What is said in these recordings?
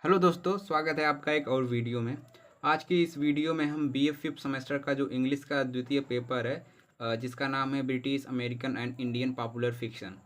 Hello दोस्तों, स्वागत है आपका एक और वीडियो में। आज की इस वीडियो में हम बीए फिफ्थ सेमेस्टर का जो इंग्लिश का द्वितीय पेपर है, जिसका नाम है British American and Indian popular fiction.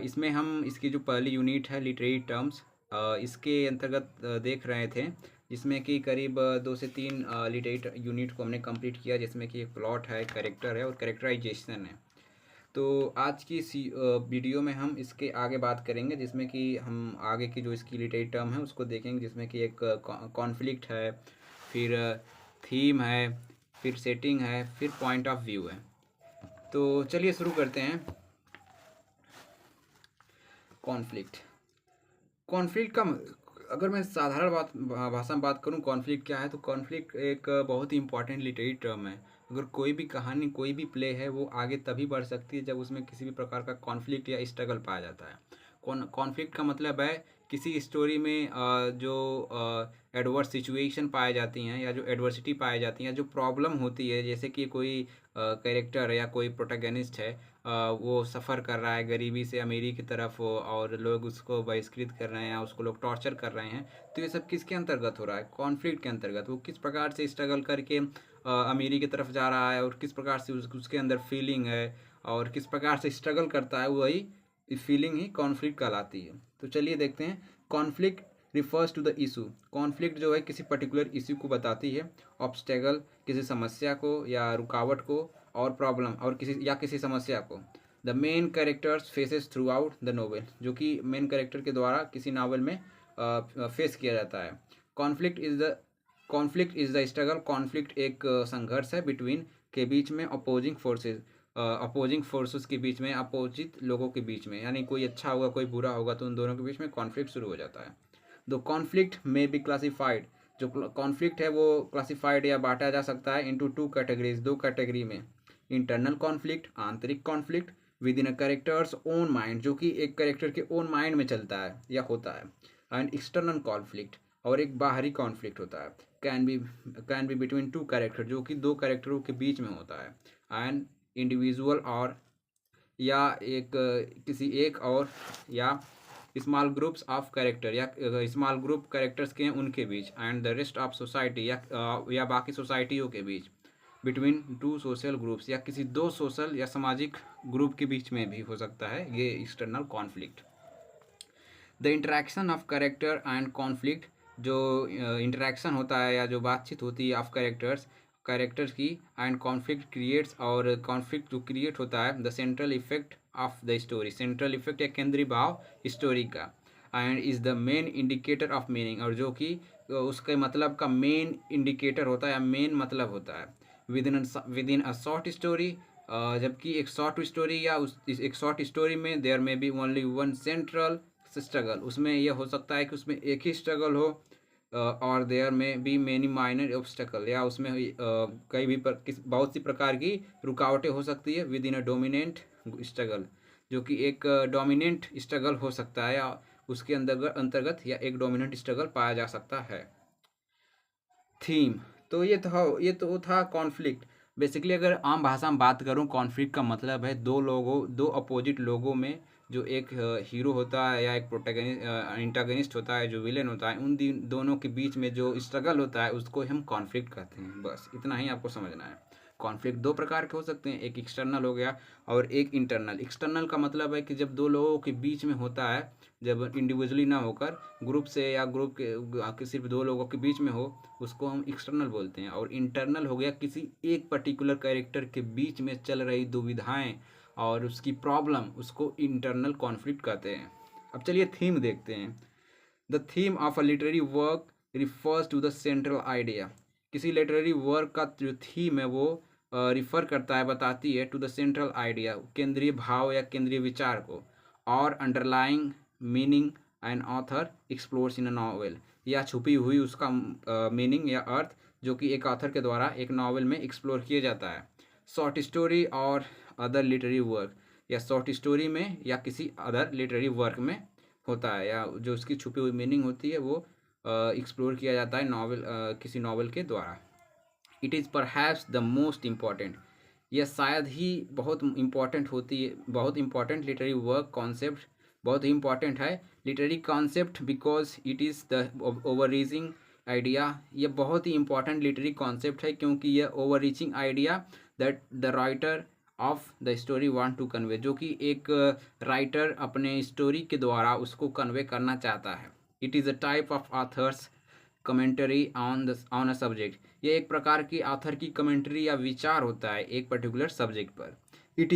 इसमें हम इसकी जो पहली यूनिट है लिटरेरी टर्म्स, इसके अंतर्गत देख रहे थे, जिसमें कि करीब 2 से 3 लिटरेरी यूनिट को हमने कंप्लीट किया, जिसमें कि एक प्लॉट है, कैरेक्टर है और कैरेक्टराइजेशन है। तो आज की इस वीडियो में हम इसके आगे बात करेंगे, जिसमें कि हम आगे की जो इसकी लिटरेरी टर्म है उसको देखेंगे, जिसमें कि एक कॉन्फ्लिक्ट है, फिर थीम है, फिर सेटिंग है, फिर पॉइंट ऑफ व्यू है। तो चलिए शुरू करते हैं। कॉन्फ्लिक्ट कॉन्फ्लिक्ट का अगर मैं साधारण भाषा में बात करूं, कॉन्फ्लिक्ट क्या है, तो कॉन्फ्लिक्ट एक बहुत ही इंपॉर्टेंट लिटरेरी टर्म है। अगर कोई भी कहानी, कोई भी प्ले है, वो आगे तभी बढ़ सकती है जब उसमें किसी भी प्रकार का कॉन्फ्लिक्ट या स्ट्रगल पाया जाता है। कॉन्फ्लिक्ट का मतलब है किसी स्टोरी में जो एडवर्स सिचुएशन पाई जाती हैं, या जो एडवर्सिटी पाई जाती हैं, जो प्रॉब्लम होती है, जैसे कि कोई कैरेक्टर या कोई प्रोटैगनिस्ट है, वो सफ़र कर रहा है गरीबी से अमीरी की तरफ, और लोग उसको बहिष्कृत कर रहे हैं, उसको लोग टॉर्चर कर रहे हैं। तो ये सब किसके अंतर्गत हो रहा है? कॉन्फ्लिक्ट के अंतर्गत। वो किस प्रकार से स्ट्रगल करके अमीरी की तरफ जा रहा है, और किस प्रकार से उसके अंदर फीलिंग है, और किस प्रकार से स्ट्रगल करता है, वही फीलिंग ही कॉन्फ्लिक्ट कहलाती है। तो चलिए देखते हैं। Conflict refers to the issue. Conflict जो है किसी पर्टिकुलर इशू को बताती है। ऑब्स्टेकल किसी समस्या को या रुकावट को, और प्रॉब्लम और किसी समस्या को the main characters faces through out the novel, जो कि मेन कैरेक्टर के द्वारा किसी नावल में फेस किया जाता है। Conflict is the conflict is the struggle. Conflict एक संघर्ष है बिटवीन के बीच में, अपोजिंग फोर्सेज, अपोजिंग फोर्सेस के बीच में, अपोजिट लोगों के बीच में, यानी कोई अच्छा होगा कोई बुरा होगा, तो उन दोनों के बीच में कॉन्फ्लिक्ट शुरू हो जाता है। दो कॉन्फ्लिक्ट में बी क्लासिफाइड। जो कॉन्फ्लिक्ट है वो क्लासिफाइड या बांटा जा सकता है इनटू टू कैटेगरीज, दो कैटेगरी में। इंटरनल कॉन्फ्लिक्ट, आंतरिक conflict with in a characters own mind, जो कि एक कैरेक्टर के ओन माइंड में चलता है या होता है। एंड एक्सटर्नल कॉन्फ्लिक्ट, और एक बाहरी कॉन्फ्लिक्ट होता है। Can be between two character, जो कि दो कैरेक्टरों के बीच में होता है। एंड इंडिविजुअल, और या एक किसी एक और या स्मॉल ग्रुप्स ऑफ कैरेक्टर, या स्मॉल ग्रुप कैरेक्टर्स के हैं उनके बीच। And the rest of society, या बाकी सोसाइटियों के बीच। बिटवीन टू सोशल ग्रुप्स, या किसी दो सोशल या सामाजिक ग्रुप के बीच में भी हो सकता है ये external conflict. The interaction of character and conflict, जो इंटरेक्शन होता है या जो बातचीत होती है ऑफ कैरेक्टर्स की, एंड कॉन्फ्लिक्ट क्रिएट्स, और कॉन्फ्लिक्ट जो क्रिएट होता है the central effect of the story. Central effect या केंद्रीय भाव स्टोरी का। And is the main indicator of meaning, और जो कि उसके मतलब का मेन इंडिकेटर होता है या मेन मतलब होता है। Within a short story, जबकि एक शॉर्ट स्टोरी या एक शॉर्ट स्टोरी में there may be only one central struggle, उसमें यह हो सकता है कि उसमें एक ही स्ट्रगल हो, और there may be many minor obstacle, या उसमें कई भी बहुत सी प्रकार की रुकावटें हो सकती है within a dominant struggle, जो कि एक डोमिनेंट स्ट्रगल हो सकता है, या उसके अंतर्गत या एक डोमिनेंट स्ट्रगल पाया जा सकता है। थीम, तो ये तो था कॉन्फ्लिक्ट। बेसिकली अगर आम भाषा में बात करूं, कॉन्फ्लिक्ट का मतलब है दो अपोजिट लोगों में, जो एक हीरो होता है या एक प्रोटैगनिस्ट इंटागनिस्ट होता है, जो विलेन होता है, उन दोनों के बीच में जो स्ट्रगल होता है उसको हम कॉन्फ्लिक्ट कहते हैं। बस इतना ही आपको समझना है। कॉन्फ्लिक्ट दो प्रकार के हो सकते हैं, एक एक्सटर्नल हो गया और एक इंटरनल। एक्सटर्नल का मतलब है कि जब दो लोगों के बीच में होता है, जब इंडिविजुअली ना होकर ग्रुप से, या ग्रुप के सिर्फ दो लोगों के बीच में हो, उसको हम एक्सटर्नल बोलते हैं। और इंटरनल हो गया किसी एक पर्टिकुलर कैरेक्टर के बीच में चल रही दुविधाएं और उसकी प्रॉब्लम, उसको इंटरनल कॉन्फ्लिक्ट कहते हैं। अब चलिए थीम देखते हैं। The theme of a literary work refers to the central idea. किसी लिटरेरी वर्क का जो थीम है वो रिफर करता है, बताती है टू द सेंट्रल आइडिया, केंद्रीय भाव या केंद्रीय विचार को, और underlying meaning and author explores in a novel, या छुपी हुई उसका मीनिंग या अर्थ, जो कि एक ऑथर के द्वारा एक नॉवेल में एक्सप्लोर किया जाता है। शॉर्ट स्टोरी और अदर लिटरेरी वर्क, या शॉर्ट स्टोरी में या किसी अदर लिटरेरी वर्क में होता है, या जो उसकी छुपी हुई मीनिंग होती है वो एक्सप्लोर किया जाता है किसी नॉवल के द्वारा। It is perhaps the most important, यह शायद ही बहुत इम्पॉर्टेंट होती है, बहुत इम्पॉर्टेंट लिटरेरी वर्क कॉन्सेप्ट बहुत ही इंपॉर्टेंट है। Literary concept because it is the over reaching idea, ये बहुत ही इंपॉर्टेंट लिटरेरी कॉन्सेप्ट है क्योंकि यह over reaching idea that the writer of the story want to convey, जो कि एक राइटर अपने स्टोरी के द्वारा उसको कन्वे करना चाहता है। It is a type of authors commentary on a subject, ये एक प्रकार की ऑथर की कमेंट्री या विचार होता है एक पर्टिकुलर सब्जेक्ट पर। It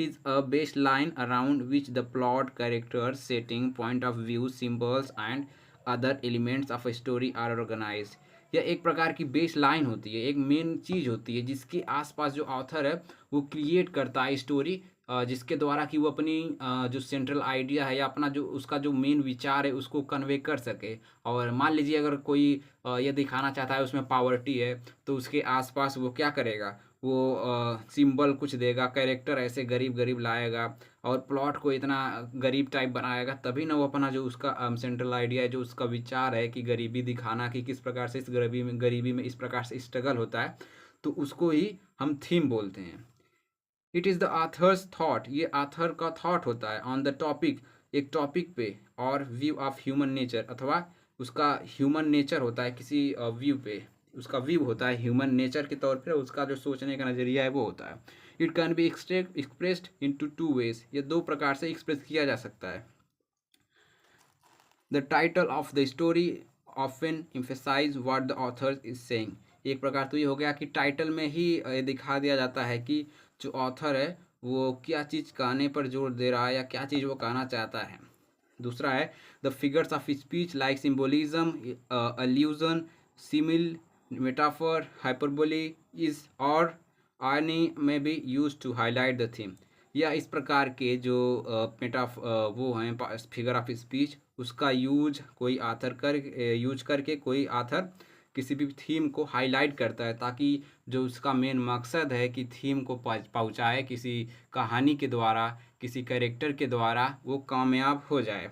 is a base line around which the plot, characters, setting, point of view, symbols and other elements of a story are organize, यह एक प्रकार की बेस लाइन होती है, एक मेन चीज़ होती है जिसके आसपास जो ऑथर है वो क्रिएट करता है स्टोरी, जिसके द्वारा कि वो अपनी जो सेंट्रल आइडिया है या अपना जो उसका जो मेन विचार है उसको कन्वे कर सके। और मान लीजिए अगर कोई ये दिखाना चाहता है उसमें पावर्टी है, तो उसके आसपास वो क्या करेगा, वो सिंबल कुछ देगा, कैरेक्टर ऐसे गरीब गरीब लाएगा और प्लॉट को इतना गरीब टाइप बनाएगा, तभी ना वो अपना जो उसका सेंट्रल आइडिया है, जो उसका विचार है कि गरीबी दिखाना, कि किस प्रकार से इस गरीबी में इस प्रकार से स्ट्रगल होता है, तो उसको ही हम थीम बोलते हैं। It is the authors thought, ये आथर का थॉट होता है ऑन द टॉपिक, एक टॉपिक पे, और व्यू ऑफ ह्यूमन नेचर, अथवा उसका ह्यूमन नेचर होता है किसी व्यू पे, उसका व्यू होता है ह्यूमन नेचर के तौर पर, उसका जो सोचने का नज़रिया है वो होता है। It can be expressed in two ways, ये दो प्रकार से एक्सप्रेस किया जा सकता है। The title of the story often emphasize what the author is saying, एक प्रकार तो ये हो गया कि टाइटल में ही दिखा दिया जाता है कि जो ऑथर है वो क्या चीज़ कहने पर जोर दे रहा है या क्या चीज़ वो कहना चाहता है। दूसरा है the figures of speech like symbolism, allusion, simile, metaphor, hyperbole is or irony may be use to highlight the theme, या इस प्रकार के जो वो हैं फिगर ऑफ स्पीच, उसका यूज कोई आथर यूज करके कोई आथर किसी भी थीम को हाईलाइट करता है, ताकि जो उसका मेन मकसद है कि थीम को पहुंचाए किसी कहानी के द्वारा, किसी कैरेक्टर के द्वारा, वो कामयाब हो जाए।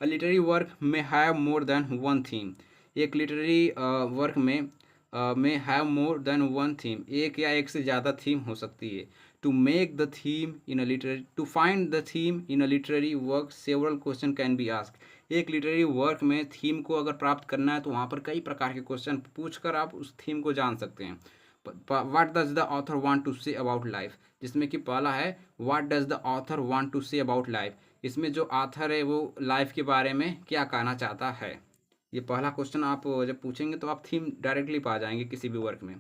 अ लिटरेरी वर्क में have more than one theme, एक लिटरेरी वर्क में have more than one theme, एक या एक से ज़्यादा थीम हो सकती है। To make the theme in a literary to find the theme in a literary work several question can be ask, एक लिटरेरी वर्क में थीम को अगर प्राप्त करना है तो वहाँ पर कई प्रकार के क्वेश्चन पूछकर आप उस थीम को जान सकते हैं। What does the author want to say about life, जिसमें कि पहला है what does the author want to say about life, इसमें जो ऑथर है वो लाइफ के बारे में क्या कहना चाहता है। ये पहला क्वेश्चन आप जब पूछेंगे तो आप थीम डायरेक्टली पा जाएंगे किसी भी वर्क में।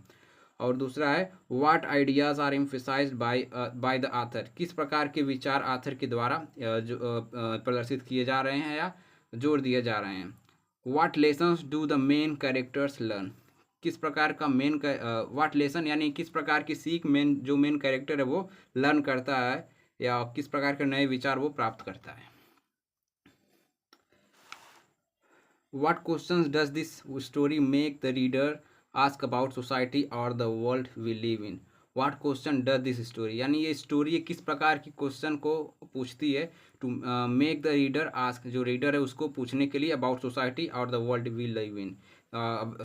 और दूसरा है what ideas are emphasized by the author, किस प्रकार के विचार आथर के द्वारा जो प्रदर्शित किए जा रहे हैं या जोर दिए जा रहे हैं। What lessons do the main characters learn, किस प्रकार का व्हाट लेसन यानी किस प्रकार की सीख जो मेन कैरेक्टर है वो लर्न करता है या किस प्रकार के नए विचार वो प्राप्त करता है। What questions does this story make the reader ask about society or the world we live in? What question does this story, यानी ये स्टोरी किस प्रकार की क्वेश्चन को पूछती है, to make the reader ask, जो रीडर है उसको पूछने के लिए, अबाउट सोसाइटी और the world we live in,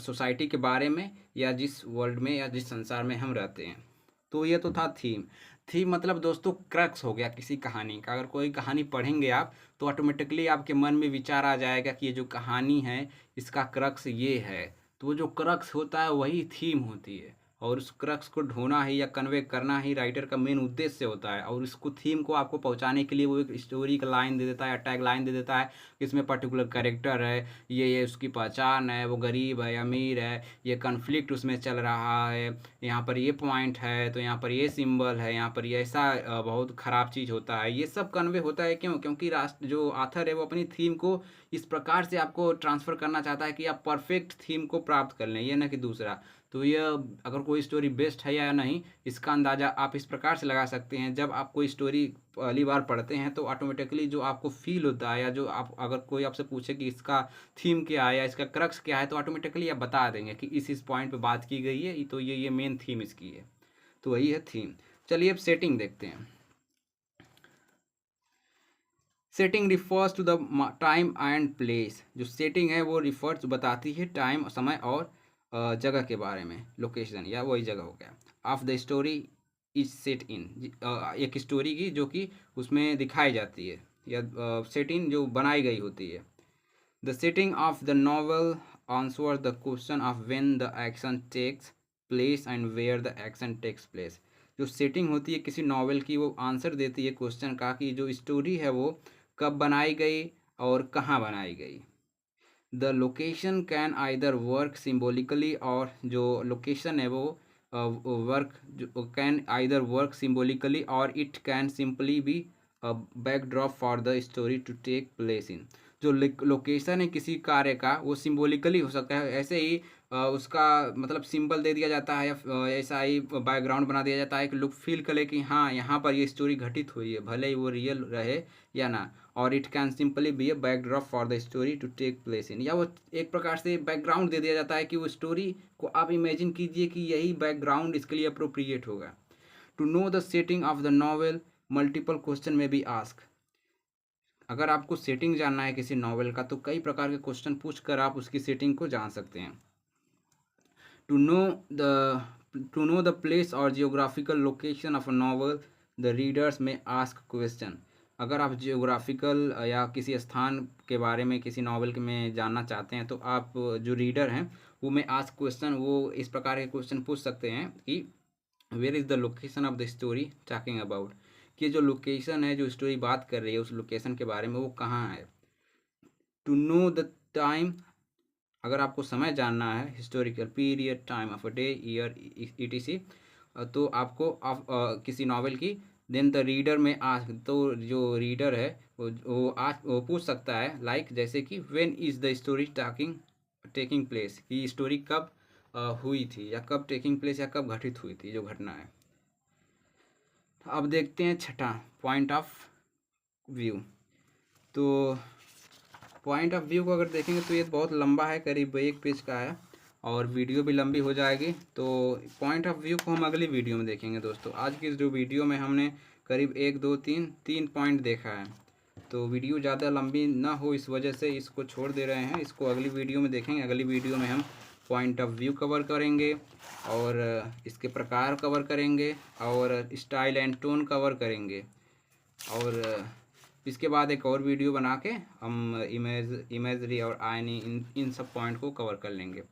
society के बारे में या जिस वर्ल्ड में या जिस संसार में हम रहते हैं। तो ये तो था थीम। थीम मतलब दोस्तों क्रक्स हो गया किसी कहानी का, अगर कोई कहानी पढ़ेंगे आप तो ऑटोमेटिकली आपके मन में विचार आ जाएगा कि ये जो कहानी है इसका क्रक्स ये है, तो वो जो क्रक्स होता है वही थीम होती है, और उस क्रक्स को ढूंढना ही या कन्वे करना ही राइटर का मेन उद्देश्य होता है। और इसको थीम को आपको पहुंचाने के लिए वो एक स्टोरी का लाइन दे देता है, टैग लाइन दे देता है, इसमें पर्टिकुलर कैरेक्टर है, ये उसकी पहचान है, वो गरीब है अमीर है, ये कन्फ्लिक्ट उसमें चल रहा है, यहाँ पर ये पॉइंट है तो यहाँ पर ये सिंबल है, यहाँ पर ये ऐसा बहुत ख़राब चीज़ होता है, ये सब कन्वे होता है। क्यों? क्योंकि जो आथर है वो अपनी थीम को इस प्रकार से आपको ट्रांसफ़र करना चाहता है कि आप परफेक्ट थीम को प्राप्त कर लें, ये ना कि दूसरा। तो ये अगर कोई स्टोरी बेस्ट है या नहीं, इसका अंदाज़ा आप इस प्रकार से लगा सकते हैं, जब आप कोई स्टोरी पहली बार पढ़ते हैं तो ऑटोमेटिकली जो आपको फील होता है, या जो आप अगर कोई आपसे पूछे कि इसका थीम क्या है या इसका क्रक्स क्या है, तो ऑटोमेटिकली आप बता देंगे कि इस पॉइंट पे बात की गई है, तो ये मेन थीम इसकी है। तो वही है थीम। चलिए अब सेटिंग देखते हैं। Setting refers to the time and place, जो सेटिंग है वो रिफर्स बताती है टाइम, समय और जगह के बारे में, लोकेशन या वही जगह हो गया। Of the story is set in, एक स्टोरी की जो कि उसमें दिखाई जाती है। या सेटिंग जो बनाई गई होती है। The setting of the novel answer the question of when the action takes place and where the action takes place. जो सेटिंग होती है किसी नॉवल की, वो आंसर देती है क्वेश्चन का कि जो स्टोरी है वो कब बनाई गई और कहाँ बनाई गई। The location can either work symbolically, और जो लोकेशन है वो work can either work symbolically और it can simply be backdrop for the story to take place in. जो लोकेशन है किसी कार्य का वो सिम्बोलिकली हो सकता है, ऐसे ही उसका मतलब सिंबल दे दिया जाता है, या ऐसा ही बैकग्राउंड बना दिया जाता है कि लोग फील करे कि हाँ यहाँ पर ये स्टोरी घटित हुई है, भले ही वो रियल रहे या ना। और it can simply be a backdrop for the story to take place in, या वो एक प्रकार से बैकग्राउंड दे दिया जाता है कि वो स्टोरी को आप इमेजिन कीजिए कि यही बैकग्राउंड इसके लिए अप्रोप्रिएट होगा। To know the setting of the novel multiple question may be ask. अगर आपको सेटिंग जानना है किसी नॉवेल का तो कई प्रकार के क्वेश्चन पूछ कर आप उसकी सेटिंग को जान सकते हैं। टू नो द प्लेस और geographical location of a novel the readers में आस्क क्वेश्चन। अगर आप जियोग्राफिकल या किसी स्थान के बारे में किसी नॉवल में जानना चाहते हैं तो आप जो रीडर हैं वो में आस्क क्वेश्चन, वो इस प्रकार के क्वेश्चन पूछ सकते हैं कि where is the location of the story talking about, कि जो लोकेशन है जो स्टोरी बात कर रही है उस लोकेशन के बारे में वो कहाँ है। टू नो द टाइम, अगर आपको समय जानना है, historical period, time of a day, year, etc, तो आपको किसी नॉवेल की, देन द रीडर में आज, तो जो रीडर है वो पूछ सकता है लाइक जैसे कि when is the story taking place, कि स्टोरी कब हुई थी या कब टेकिंग प्लेस या कब घटित हुई थी जो घटना है। अब देखते हैं छठा, पॉइंट ऑफ व्यू। तो पॉइंट ऑफ व्यू को अगर देखेंगे तो ये बहुत लंबा है, करीब 1 पेज का है और वीडियो भी लंबी हो जाएगी। तो पॉइंट ऑफ व्यू को हम अगली वीडियो में देखेंगे दोस्तों। आज की जो वीडियो में हमने करीब 1 2 3 पॉइंट देखा है, तो वीडियो ज़्यादा लंबी ना हो इस वजह से इसको छोड़ दे रहे हैं, इसको अगली वीडियो में देखेंगे। अगली वीडियो में हम पॉइंट ऑफ व्यू कवर करेंगे और इसके प्रकार कवर करेंगे और स्टाइल एंड टोन कवर करेंगे, और इसके बाद एक और वीडियो बना के हम इमेजरी और आयनी इन सब पॉइंट को कवर कर लेंगे।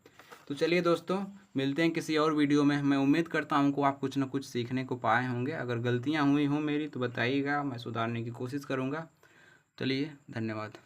तो चलिए दोस्तों, मिलते हैं किसी और वीडियो में। मैं उम्मीद करता हूँ कि आप कुछ ना कुछ सीखने को पाए होंगे। अगर गलतियाँ हुई हों मेरी तो बताइएगा, मैं सुधारने की कोशिश करूँगा। चलिए, धन्यवाद।